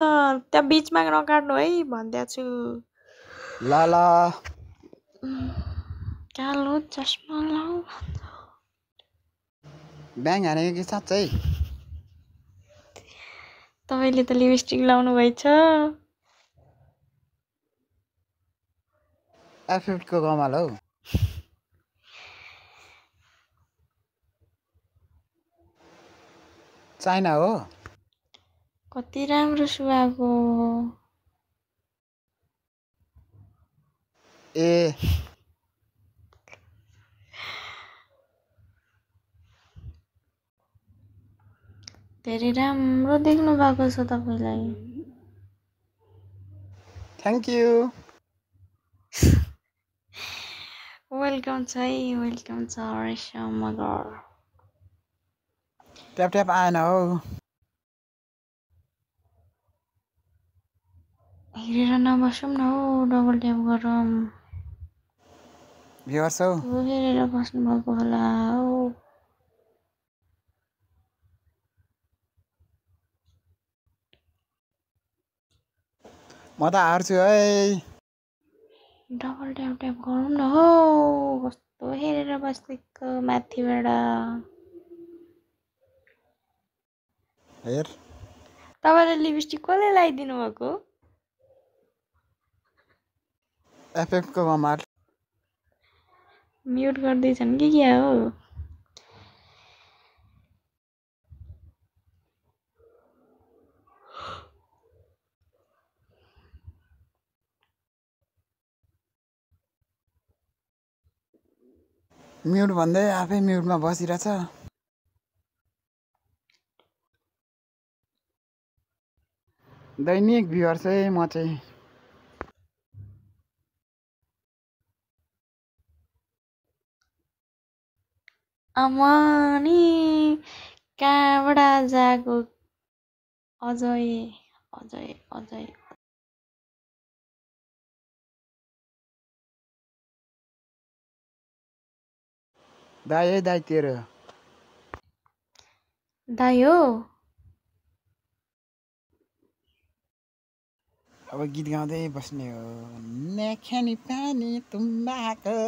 त्यहाँ बिचमा नकाट्नु है भन्दैछु। ल ल कालो चस्मा लाऊ। ब्याङ हानेको कि साँच्चै? तपाईँले त लिपस्टिक लाउनु भएछ। एफएफको कमाल हौ। चाइना हो। कति राम्रो सुहाएको। ए धेरै राम्रो देख्नु भएको छ तपाईलाई। Thank you. वेलकम छ है, वेलकम छ रेशम मगर। ट्याप ट्याप आएन हौ। हेरेर नबसौँ न हौ, डबल ट्याप गरौँ। भ्युअर्स हौ। त्यो हेरेर बस्नु भएको होला हौ। म त हार्छु है। डबल ट्याप ट्याप गरौँ न हौ। कस्तो हेरेर बसेको माथिबाट। हेर तपाईँले लिपस्टिक कसले लगाइदिनु भएको? एफएफको कमाल। म्युट गर्दैछन् कि क्या हो? म्युट भन्दै आफै म्युटमा बसिरहेछ। दैनिक भ्युअर्स है म चाहिँ। अमानी कहाँबाट जाएको? अजय अजय अजय दाइ है दाइ तेरो। दाइ हो? अब गीत गाउँदै बस्ने हो। नेखेनी पानी तुम्बाको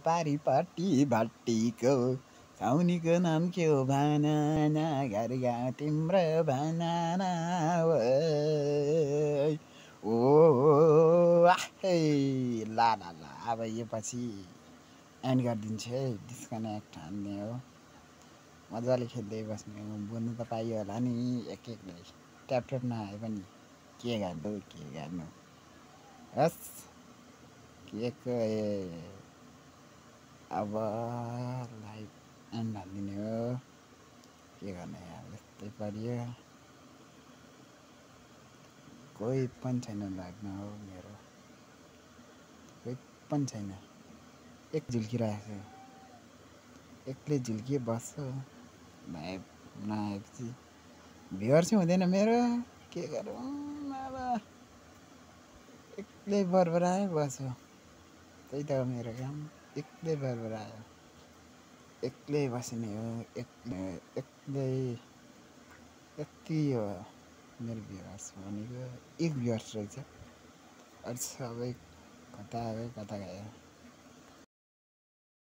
पारिपट्टि भट्टीको साउनीको नाम के हो भनाना घर गाउँ तिम्रो भनाना ओ आहै ला ला ला। अब यो पछि एन्ड गरिदिन्छु है। डिस्कनेक्ट हान्ने हो। मजाले खेल्दै बस्ने हो। बोल्नु त पाइयो होला नि एक एकले। ट्याप ट्याप नआए पनि के गर्नु के गर्नु। हस् के अब लाइभ एन्ड हालिदिने हो। के गर्ने यार यस्तै परियो। कोही पनि छैन लाग्न हो मेरो। कोही पनि छैन। एक झुल्किरहेको छ। एक्लै झुल्किए बस्छ। नआएपछि भ्युअर्स चाहिँ हुँदैन मेरो। के गरौँ अब एक्लै बरबराए बस्छु। त्यही त हो मेरो काम। एक्लै बरबरायो। एक्लै बस्ने हो। एक्लै यति हो मेरो भ्युअर्स भनेको। एक भ्युअर्स रहेछ। अरू सबै कता गयो कता गयो।